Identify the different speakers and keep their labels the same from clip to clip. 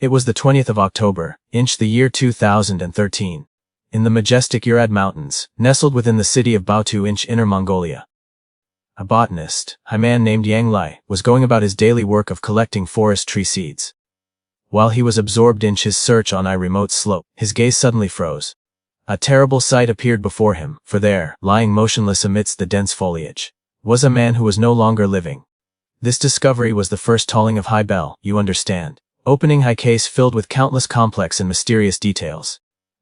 Speaker 1: It was the 20th of October, inch the year 2013. In the majestic Urad Mountains, nestled within the city of Baotou, Inner Mongolia. A botanist, a man named Yang Lei, was going about his daily work of collecting forest tree seeds. While he was absorbed in his search on a remote slope, his gaze suddenly froze. A terrible sight appeared before him, for there, lying motionless amidst the dense foliage, was a man who was no longer living. This discovery was the first tolling of high bell, you understand, opening high case filled with countless complex and mysterious details.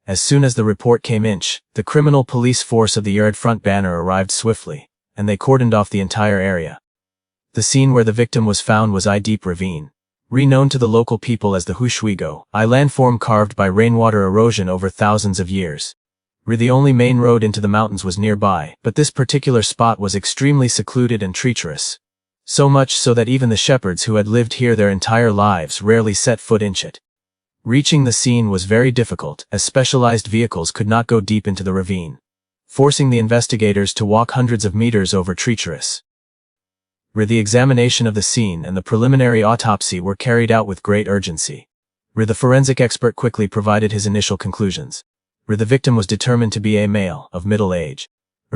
Speaker 1: As soon as the report came in, the criminal police force of the Urad front banner arrived swiftly, and they cordoned off the entire area. The scene where the victim was found was a deep ravine, renowned to the local people as the Huishwigo, a landform carved by rainwater erosion over thousands of years. The only main road into the mountains was nearby, but this particular spot was extremely secluded and treacherous. So much so that even the shepherds who had lived here their entire lives rarely set foot in it. Reaching the scene was very difficult, as specialized vehicles could not go deep into the ravine, forcing the investigators to walk hundreds of meters over treacherous. The examination of the scene and the preliminary autopsy were carried out with great urgency. The forensic expert quickly provided his initial conclusions. The victim was determined to be a male, of middle age.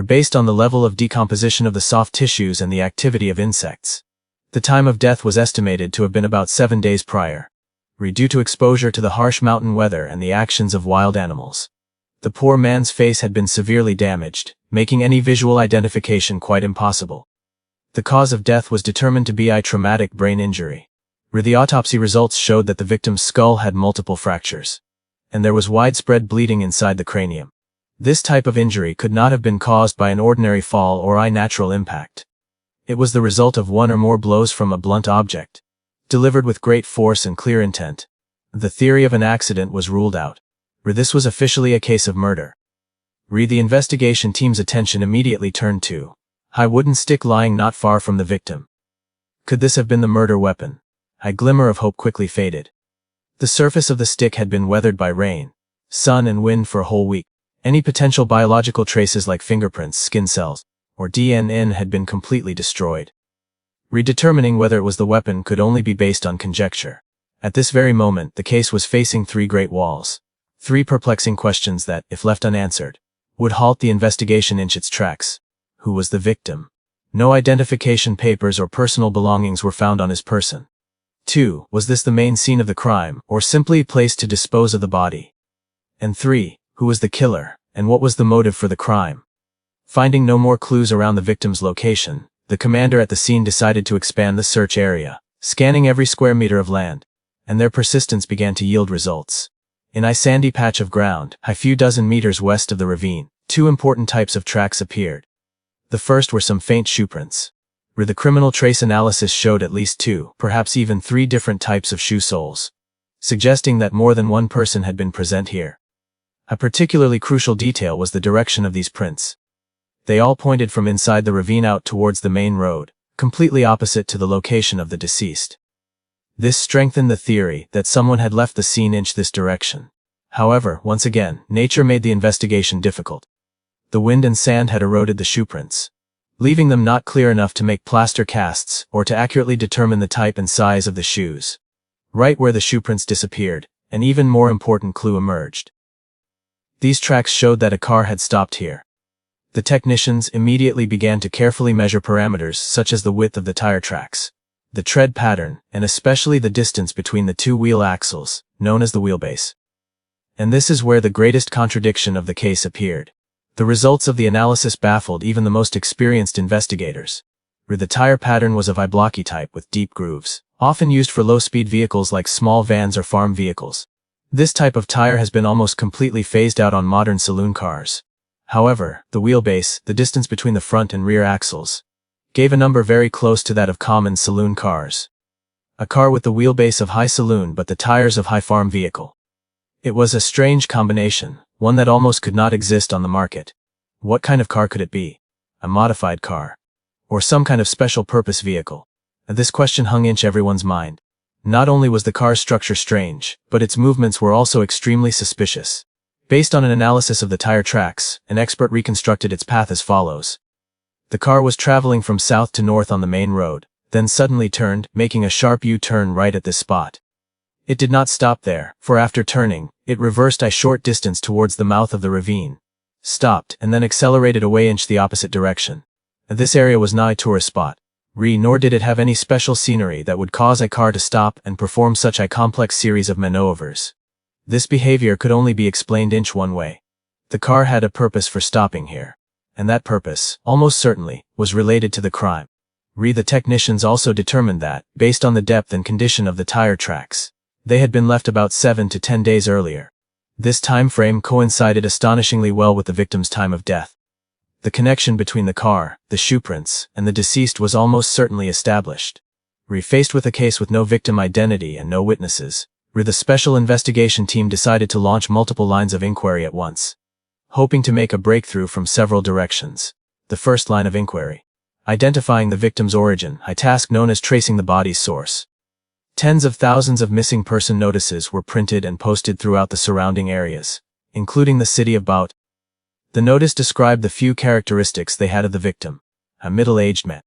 Speaker 1: Based on the level of decomposition of the soft tissues and the activity of insects. The time of death was estimated to have been about 7 days prior. Due to exposure to the harsh mountain weather and the actions of wild animals. The poor man's face had been severely damaged, making any visual identification quite impossible. The cause of death was determined to be a traumatic brain injury. The autopsy results showed that the victim's skull had multiple fractures. And there was widespread bleeding inside the cranium. This type of injury could not have been caused by an ordinary fall or a natural impact. It was the result of one or more blows from a blunt object, delivered with great force and clear intent. The theory of an accident was ruled out. This was officially a case of murder. The investigation team's attention immediately turned to a wooden stick lying not far from the victim. Could this have been the murder weapon? A glimmer of hope quickly faded. The surface of the stick had been weathered by rain, sun and wind for a whole week. Any potential biological traces like fingerprints, skin cells, or DNA had been completely destroyed. Redetermining whether it was the weapon could only be based on conjecture. At this very moment, the case was facing 3 great walls. 3 perplexing questions that, if left unanswered, would halt the investigation in its tracks. Who was the victim? No identification papers or personal belongings were found on his person. 2. Was this the main scene of the crime, or simply a place to dispose of the body? And 3. Who was the killer, and what was the motive for the crime? Finding no more clues around the victim's location, the commander at the scene decided to expand the search area, scanning every square meter of land, and their persistence began to yield results. In a sandy patch of ground, a few dozen meters west of the ravine, 2 important types of tracks appeared. The first were some faint shoe prints. The criminal trace analysis showed at least 2, perhaps even 3 different types of shoe soles, suggesting that more than one person had been present here. A particularly crucial detail was the direction of these prints. They all pointed from inside the ravine out towards the main road, completely opposite to the location of the deceased. This strengthened the theory that someone had left the scene in this direction. However, once again, nature made the investigation difficult. The wind and sand had eroded the shoe prints, leaving them not clear enough to make plaster casts or to accurately determine the type and size of the shoes. Right where the shoe prints disappeared, an even more important clue emerged. These tracks showed that a car had stopped here. The technicians immediately began to carefully measure parameters such as the width of the tire tracks, the tread pattern, and especially the distance between the 2 wheel axles, known as the wheelbase. And this is where the greatest contradiction of the case appeared. The results of the analysis baffled even the most experienced investigators. The tire pattern was of a blocky type with deep grooves, often used for low-speed vehicles like small vans or farm vehicles. This type of tire has been almost completely phased out on modern saloon cars. However, the wheelbase, the distance between the front and rear axles, gave a number very close to that of common saloon cars. A car with the wheelbase of high saloon but the tires of high farm vehicle. It was a strange combination, one that almost could not exist on the market. What kind of car could it be? A modified car? Or some kind of special purpose vehicle? This question hung in everyone's mind. Not only was the car's structure strange, but its movements were also extremely suspicious. Based on an analysis of the tire tracks, an expert reconstructed its path as follows. The car was traveling from south to north on the main road, then suddenly turned, making a sharp U-turn right at this spot. It did not stop there, for after turning, it reversed a short distance towards the mouth of the ravine, stopped, and then accelerated away in the opposite direction. This area was not a tourist spot, nor did it have any special scenery that would cause a car to stop and perform such a complex series of maneuvers. This behavior could only be explained in one way. The car had a purpose for stopping here, and that purpose, almost certainly, was related to the crime. The technicians also determined that, based on the depth and condition of the tire tracks, they had been left about 7 to 10 days earlier. This time frame coincided astonishingly well with the victim's time of death. The connection between the car, the shoe prints, and the deceased was almost certainly established. Faced with a case with no victim identity and no witnesses, the special investigation team decided to launch multiple lines of inquiry at once, hoping to make a breakthrough from several directions. The first line of inquiry: identifying the victim's origin, a task known as tracing the body's source. Tens of thousands of missing person notices were printed and posted throughout the surrounding areas, including the city of Baotou. The notice described the few characteristics they had of the victim: a middle-aged man,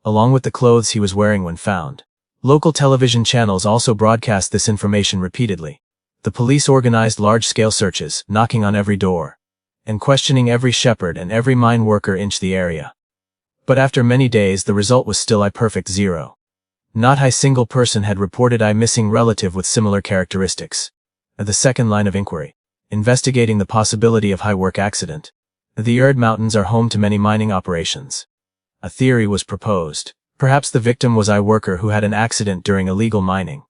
Speaker 1: along with the clothes he was wearing when found. Local television channels also broadcast this information repeatedly. The police organized large-scale searches, knocking on every door, and questioning every shepherd and every mine worker in the area. But after many days the result was still a perfect zero. Not a single person had reported a missing relative with similar characteristics. The second line of inquiry: investigating the possibility of high work accident. The Urad Mountains are home to many mining operations. A theory was proposed. Perhaps the victim was a worker who had an accident during illegal mining,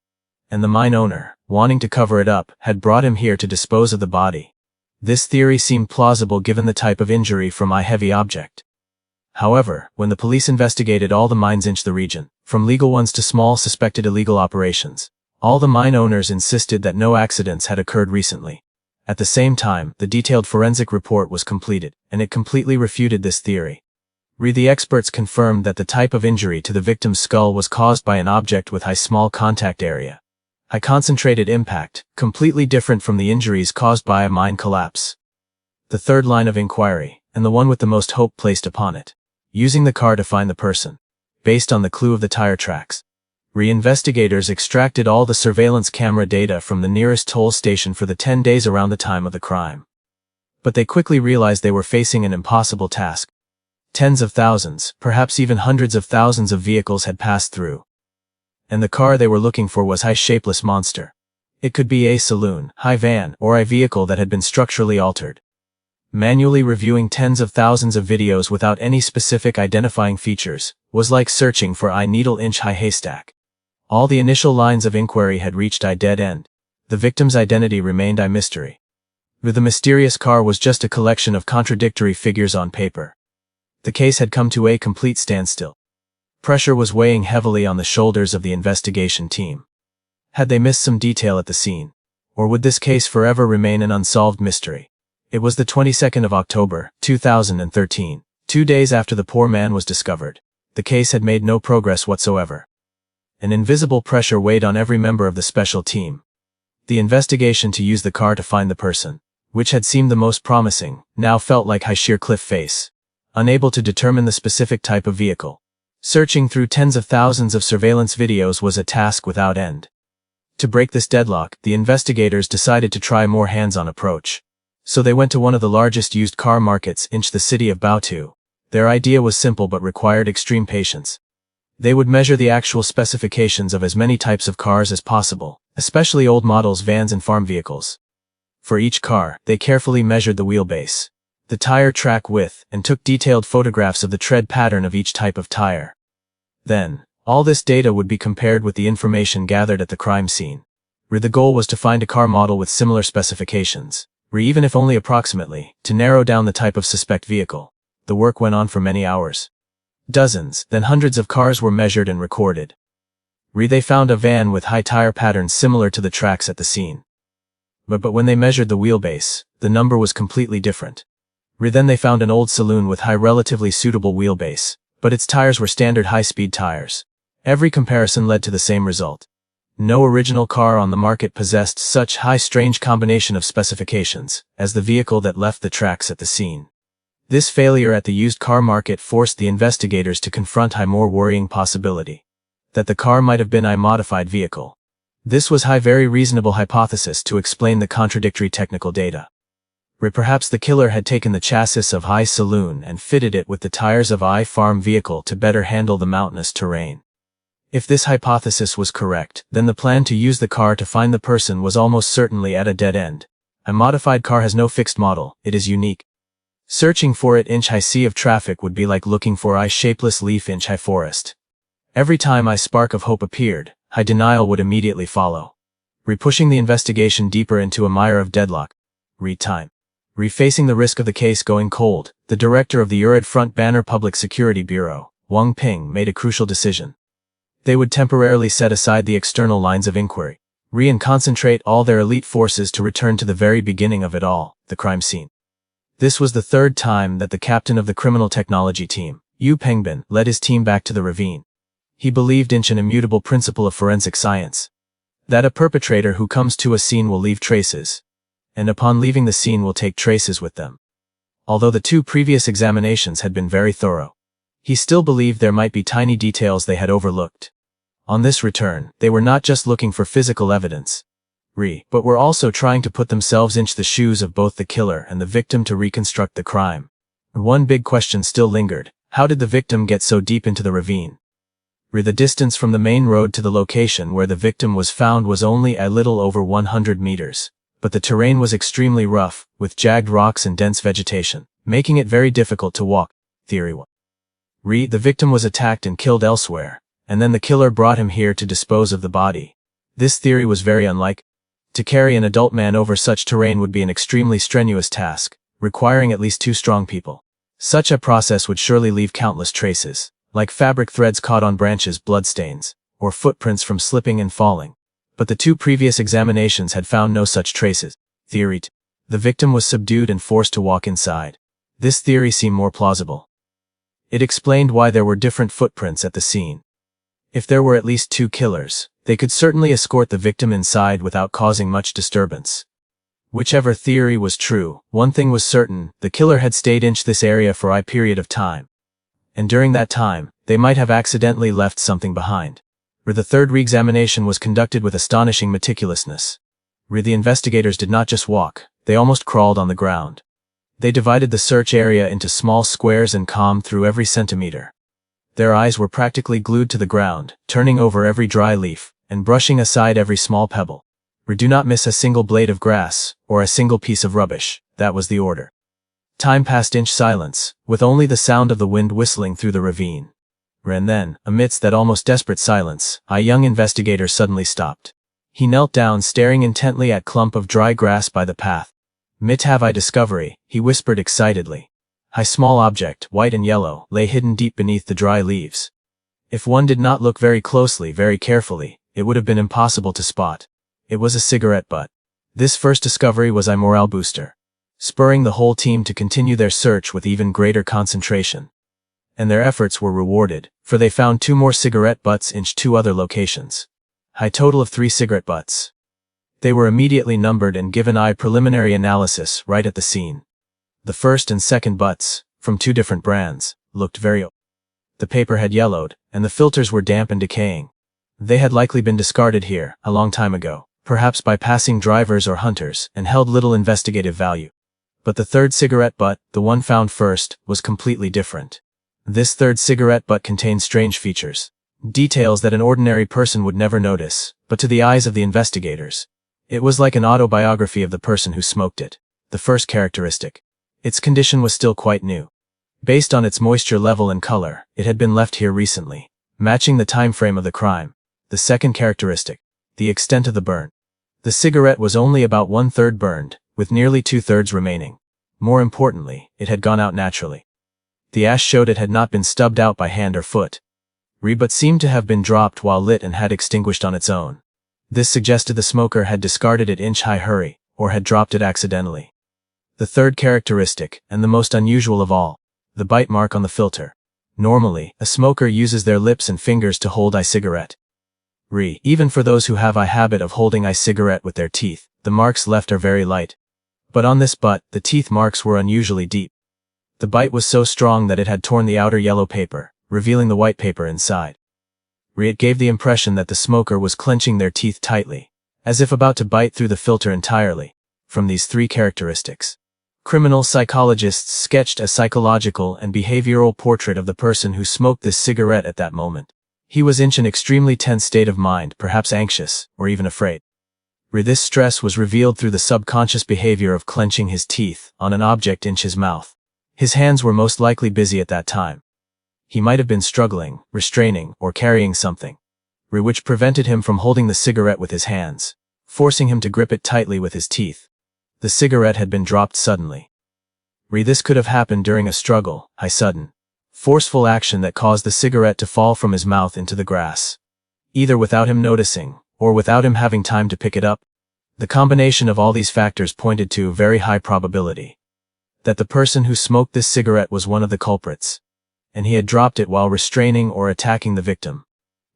Speaker 1: and the mine owner, wanting to cover it up, had brought him here to dispose of the body. This theory seemed plausible given the type of injury from a heavy object. However, when the police investigated all the mines in the region, from legal ones to small suspected illegal operations, all the mine owners insisted that no accidents had occurred recently. At the same time, the detailed forensic report was completed, and it completely refuted this theory. The experts confirmed that the type of injury to the victim's skull was caused by an object with a small contact area. A concentrated impact, completely different from the injuries caused by a mine collapse. The third line of inquiry, and the one with the most hope placed upon it: using the car to find the person. Based on the clue of the tire tracks, investigators extracted all the surveillance camera data from the nearest toll station for the 10 days around the time of the crime. But they quickly realized they were facing an impossible task. Tens of thousands, perhaps even hundreds of thousands of vehicles had passed through, and the car they were looking for was a shapeless monster. It could be a saloon, a van, or a vehicle that had been structurally altered. Manually reviewing tens of thousands of videos without any specific identifying features was like searching for a needle-inch-high haystack. All the initial lines of inquiry had reached a dead end. The victim's identity remained a mystery. The mysterious car was just a collection of contradictory figures on paper. The case had come to a complete standstill. Pressure was weighing heavily on the shoulders of the investigation team. Had they missed some detail at the scene? Or would this case forever remain an unsolved mystery? It was the 22nd of October, 2013, 2 days after the poor man was discovered. The case had made no progress whatsoever. An invisible pressure weighed on every member of the special team. The investigation to use the car to find the person, which had seemed the most promising, now felt like a sheer cliff face. Unable to determine the specific type of vehicle, searching through tens of thousands of surveillance videos was a task without end. To break this deadlock, the investigators decided to try a more hands-on approach. So they went to one of the largest used car markets in the city of Baotou. Their idea was simple but required extreme patience. They would measure the actual specifications of as many types of cars as possible, especially old models, vans, and farm vehicles. For each car, they carefully measured the wheelbase, the tire track width, and took detailed photographs of the tread pattern of each type of tire. Then, all this data would be compared with the information gathered at the crime scene. The goal was to find a car model with similar specifications, even if only approximately, to narrow down the type of suspect vehicle. The work went on for many hours. Dozens, then hundreds of cars were measured and recorded. They found a van with high tire patterns similar to the tracks at the scene. But when they measured the wheelbase, the number was completely different. Then they found an old saloon with high relatively suitable wheelbase, but its tires were standard high-speed tires. Every comparison led to the same result. No original car on the market possessed such high strange combination of specifications as the vehicle that left the tracks at the scene. This failure at the used car market forced the investigators to confront a more worrying possibility: that the car might have been a modified vehicle. This was a very reasonable hypothesis to explain the contradictory technical data. Perhaps the killer had taken the chassis of I saloon and fitted it with the tires of I farm vehicle to better handle the mountainous terrain. If this hypothesis was correct, then the plan to use the car to find the person was almost certainly at a dead end. A modified car has no fixed model, it is unique. Searching for it inch high sea of traffic would be like looking for a shapeless leaf inch high forest. Every time a spark of hope appeared, high denial would immediately follow. Pushing the investigation deeper into a mire of deadlock. Time. Facing the risk of the case going cold, the director of the Urad Front Banner Public Security Bureau, Wang Ping, made a crucial decision. They would temporarily set aside the external lines of inquiry, and concentrate all their elite forces to return to the very beginning of it all, the crime scene. This was the third time that the captain of the criminal technology team, Yu Pengbin, led his team back to the ravine. He believed in an immutable principle of forensic science, that a perpetrator who comes to a scene will leave traces, and upon leaving the scene will take traces with them. Although the two previous examinations had been very thorough, he still believed there might be tiny details they had overlooked. On this return, they were not just looking for physical evidence, but were also trying to put themselves into the shoes of both the killer and the victim to reconstruct the crime. One big question still lingered: how did the victim get so deep into the ravine? The distance from the main road to the location where the victim was found was only a little over 100 meters. But the terrain was extremely rough, with jagged rocks and dense vegetation, making it very difficult to walk. Theory 1. The victim was attacked and killed elsewhere, and then the killer brought him here to dispose of the body. This theory was very unlikely. To carry an adult man over such terrain would be an extremely strenuous task, requiring at least 2 strong people. Such a process would surely leave countless traces, like fabric threads caught on branches, bloodstains, or footprints from slipping and falling. But the 2 previous examinations had found no such traces. Theory 2. The victim was subdued and forced to walk inside. This theory seemed more plausible. It explained why there were different footprints at the scene. If there were at least 2 killers, they could certainly escort the victim inside without causing much disturbance. Whichever theory was true, one thing was certain: the killer had stayed in this area for a period of time. And during that time, they might have accidentally left something behind. The third re-examination was conducted with astonishing meticulousness. The investigators did not just walk, they almost crawled on the ground. They divided the search area into small squares and combed through every centimeter. Their eyes were practically glued to the ground, turning over every dry leaf, and brushing aside every small pebble. Do not miss a single blade of grass, or a single piece of rubbish, that was the order. Time passed in silence, with only the sound of the wind whistling through the ravine. And then, amidst that almost desperate silence, a young investigator suddenly stopped. He knelt down, staring intently at a clump of dry grass by the path. "Mit have I discovery," he whispered excitedly. A small object, white and yellow, lay hidden deep beneath the dry leaves. If one did not look very closely, very carefully, it would have been impossible to spot. It was a cigarette butt. This first discovery was a morale booster, spurring the whole team to continue their search with even greater concentration. And their efforts were rewarded, for they found 2 more cigarette butts in 2 other locations. A total of 3 cigarette butts. They were immediately numbered and given a preliminary analysis right at the scene. The first and second butts, from 2 different brands, looked very old. The paper had yellowed, and the filters were damp and decaying. They had likely been discarded here, a long time ago, perhaps by passing drivers or hunters, and held little investigative value. But the third cigarette butt, the one found first, was completely different. This third cigarette butt contained strange features, details that an ordinary person would never notice, but to the eyes of the investigators, it was like an autobiography of the person who smoked it. The first characteristic: its condition was still quite new. Based on its moisture level and color, it had been left here recently, matching the time frame of the crime. The second characteristic: the extent of the burn. The cigarette was only about 1/3 burned, with nearly 2/3 remaining. More importantly, it had gone out naturally. The ash showed it had not been stubbed out by hand or foot, but seemed to have been dropped while lit and had extinguished on its own. This suggested the smoker had discarded it in high hurry, or had dropped it accidentally. The third characteristic, and the most unusual of all, the bite mark on the filter. Normally, a smoker uses their lips and fingers to hold a cigarette. Even for those who have a habit of holding a cigarette with their teeth, the marks left are very light. But on this butt, the teeth marks were unusually deep. The bite was so strong that it had torn the outer yellow paper, revealing the white paper inside. It gave the impression that the smoker was clenching their teeth tightly, as if about to bite through the filter entirely. From these three characteristics, criminal psychologists sketched a psychological and behavioral portrait of the person who smoked this cigarette at that moment. He was in an extremely tense state of mind, perhaps anxious, or even afraid. This stress was revealed through the subconscious behavior of clenching his teeth on an object in his mouth. His hands were most likely busy at that time. He might have been struggling, restraining, or carrying something, which prevented him from holding the cigarette with his hands, forcing him to grip it tightly with his teeth. The cigarette had been dropped suddenly. This could have happened during a struggle, sudden, forceful action that caused the cigarette to fall from his mouth into the grass, either without him noticing, or without him having time to pick it up. The combination of all these factors pointed to a very high probability that the person who smoked this cigarette was one of the culprits, and he had dropped it while restraining or attacking the victim.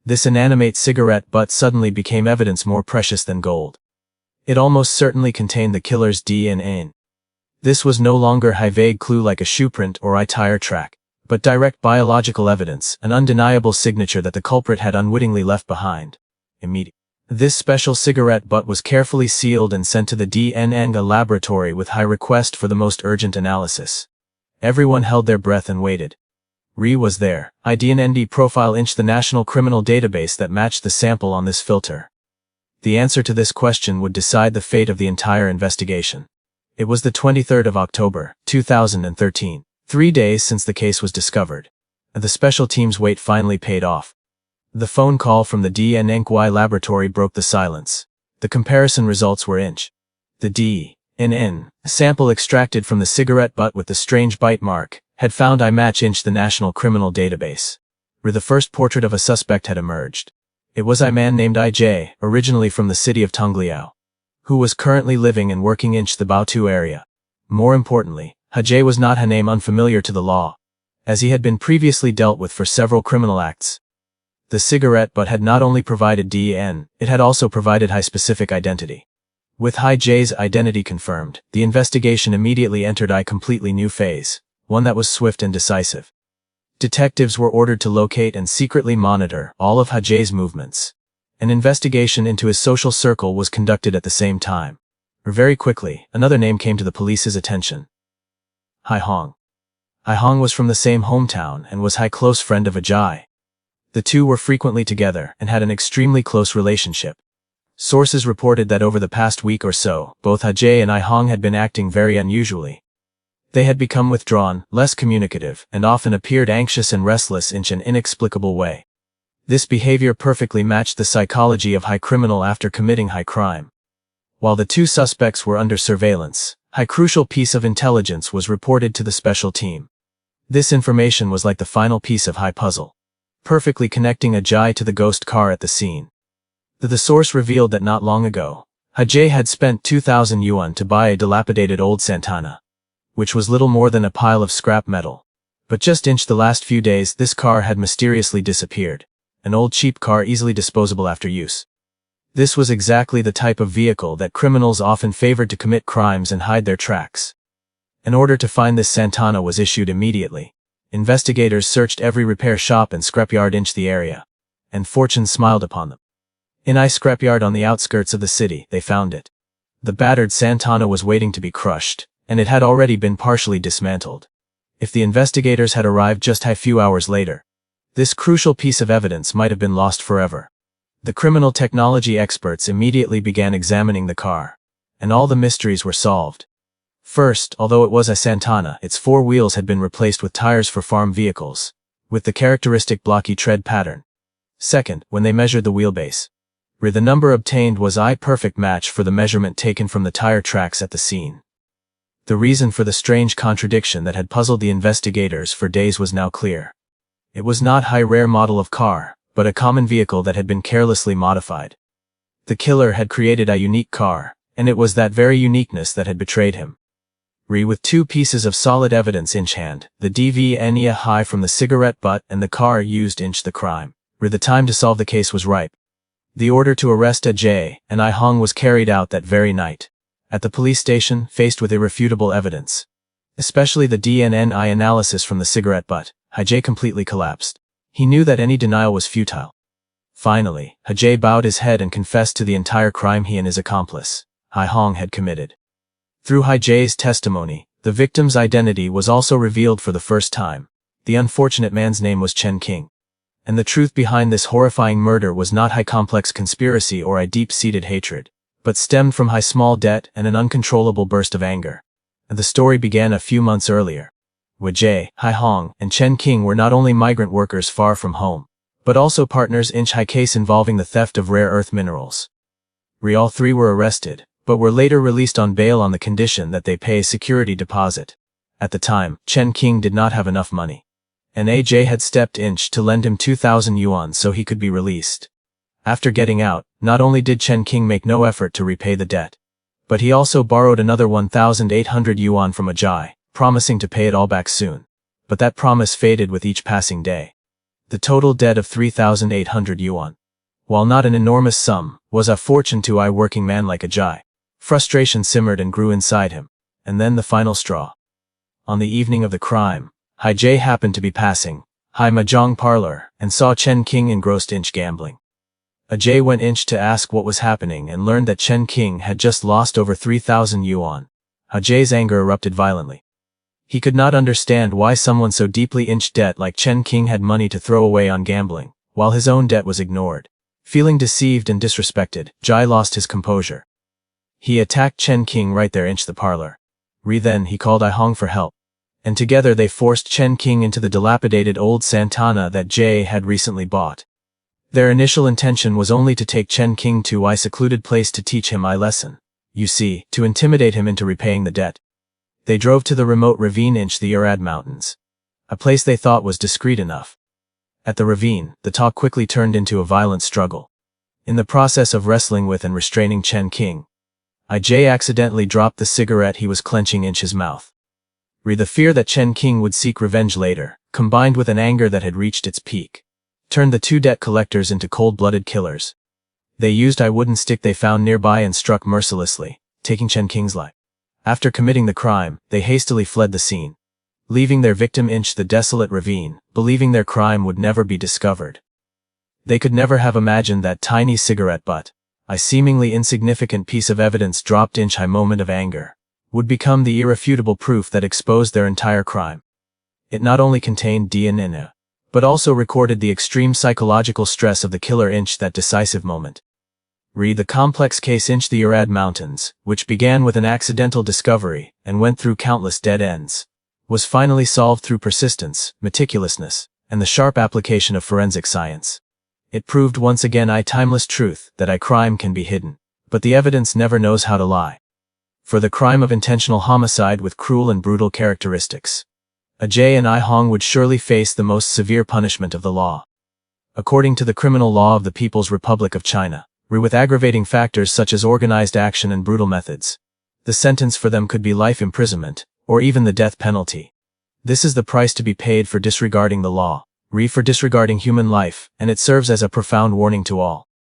Speaker 1: This inanimate cigarette butt suddenly became evidence more precious than gold. It almost certainly contained the killer's DNA. This was no longer a vague clue like a shoeprint or a tire track, but direct biological evidence, an undeniable signature that the culprit had unwittingly left behind. Immediately, this special cigarette butt was carefully sealed and sent to the DNA laboratory with high request for the most urgent analysis. Everyone held their breath and waited. Was there a DNA profile in the National Criminal Database that matched the sample on this filter? The answer to this question would decide the fate of the entire investigation. It was the 23rd of October, 2013, 3 days since the case was discovered. The special team's wait finally paid off. The phone call from the DNA laboratory broke the silence. The comparison results were the DNA sample extracted from the cigarette butt with the strange bite mark had found a match in the National Criminal Database. The first portrait of a suspect had emerged. It was a man named IJ, originally from the city of Tongliao, who was currently living and working in the Baotou area. More importantly, IJ was not a name unfamiliar to the law, as he had been previously dealt with for several criminal acts. The cigarette butt had not only provided DNA, it had also provided high specific identity. With IJ's identity confirmed, the investigation immediately entered a completely new phase, one that was swift and decisive. Detectives were ordered to locate and secretly monitor all of IJ's movements. An investigation into his social circle was conducted at the same time. Very quickly, another name came to the police's attention. Hong. Hong was from the same hometown and was a close friend of Ajay. The two were frequently together and had an extremely close relationship. Sources reported that over the past week or so, both Ajay and Hong had been acting very unusually. They had become withdrawn, less communicative, and often appeared anxious and restless in an inexplicable way. This behavior perfectly matched the psychology of a criminal after committing a crime. While the two suspects were under surveillance, a crucial piece of intelligence was reported to the special team. This information was like the final piece of a puzzle, perfectly connecting Ajay to the ghost car at the scene. The source revealed that not long ago, Ajay had spent 2,000 yuan to buy a dilapidated old Santana, which was little more than a pile of scrap metal. But just in the last few days, this car had mysteriously disappeared, an old cheap car easily disposable after use. This was exactly the type of vehicle that criminals often favored to commit crimes and hide their tracks. An order to find this Santana was issued immediately. Investigators searched every repair shop and scrapyard in the area, and fortune smiled upon them. In a scrapyard on the outskirts of the city, they found it. The battered Santana was waiting to be crushed, and it had already been partially dismantled. If the investigators had arrived just a few hours later, this crucial piece of evidence might have been lost forever. The criminal technology experts immediately began examining the car, and all the mysteries were solved. First, although it was a Santana, its four wheels had been replaced with tires for farm vehicles, with the characteristic blocky tread pattern. Second, when they measured the wheelbase, the number obtained was a perfect match for the measurement taken from the tire tracks at the scene. The reason for the strange contradiction that had puzzled the investigators for days was now clear. It was not a rare model of car, but a common vehicle that had been carelessly modified. The killer had created a unique car, and it was that very uniqueness that had betrayed him. With two pieces of solid evidence in hand, the DNA from the cigarette butt and the car used in the crime, the time to solve the case was ripe. The order to arrest Ajay and Hong was carried out that very night. At the police station, faced with irrefutable evidence, especially the DNA analysis from the cigarette butt, Ajay completely collapsed. He knew that any denial was futile. Finally, He bowed his head and confessed to the entire crime he and his accomplice, Hai Hong, had committed. Through He's testimony, the victim's identity was also revealed for the first time. The unfortunate man's name was Chen King. And the truth behind this horrifying murder was not Hai complex conspiracy or a deep-seated hatred, but stemmed from Hai small debt and an uncontrollable burst of anger. And the story began a few months earlier. Hai Hong, and Chen King were not only migrant workers far from home, but also partners in Hai case involving the theft of rare earth minerals. All three were arrested, but were later released on bail on the condition that they pay a security deposit. At the time, Chen King did not have enough money, and AJ had stepped in to lend him 2,000 yuan so he could be released. After getting out, not only did Chen King make no effort to repay the debt, but he also borrowed another 1,800 yuan from Ajay, promising to pay it all back soon. But that promise faded with each passing day. The total debt of 3,800 yuan, while not an enormous sum, was a fortune to a working man like Ajay. Frustration simmered and grew inside him. And then the final straw. On the evening of the crime, Jay happened to be passing Hai Mahjong parlor and saw Chen King engrossed in gambling. Ajay went in to ask what was happening and learned that Chen King had just lost over 3,000 yuan. Ajay's anger erupted violently. He could not understand why someone so deeply in debt like Chen King had money to throw away on gambling, while his own debt was ignored. Feeling deceived and disrespected, Jai lost his composure. He attacked Chen King right there in the parlor. Then he called Ai Hong for help. And together they forced Chen King into the dilapidated old Santana that Jay had recently bought. Their initial intention was only to take Chen King to a secluded place to teach him a lesson. You see, to intimidate him into repaying the debt. They drove to the remote ravine in the Urad Mountains. A place they thought was discreet enough. At the ravine, the talk quickly turned into a violent struggle. In the process of wrestling with and restraining Chen King, Jay accidentally dropped the cigarette he was clenching in his mouth. The fear that Chen King would seek revenge later, combined with an anger that had reached its peak, turned the two debt collectors into cold-blooded killers. They used a wooden stick they found nearby and struck mercilessly, taking Chen King's life. After committing the crime, they hastily fled the scene, leaving their victim in the desolate ravine, believing their crime would never be discovered. They could never have imagined that tiny cigarette butt, a seemingly insignificant piece of evidence dropped in a moment of anger, would become the irrefutable proof that exposed their entire crime. It not only contained DNA, but also recorded the extreme psychological stress of the killer in that decisive moment. The complex case in the Urad Mountains, which began with an accidental discovery and went through countless dead ends, was finally solved through persistence, meticulousness, and the sharp application of forensic science. It proved once again a timeless truth that a crime can be hidden, but the evidence never knows how to lie. For the crime of intentional homicide with cruel and brutal characteristics, Ajay and Ai Hong would surely face the most severe punishment of the law. According to the criminal law of the People's Republic of China, with aggravating factors such as organized action and brutal methods, the sentence for them could be life imprisonment, or even the death penalty. This is the price to be paid for disregarding the law, for disregarding human life, and it serves as a profound warning to all.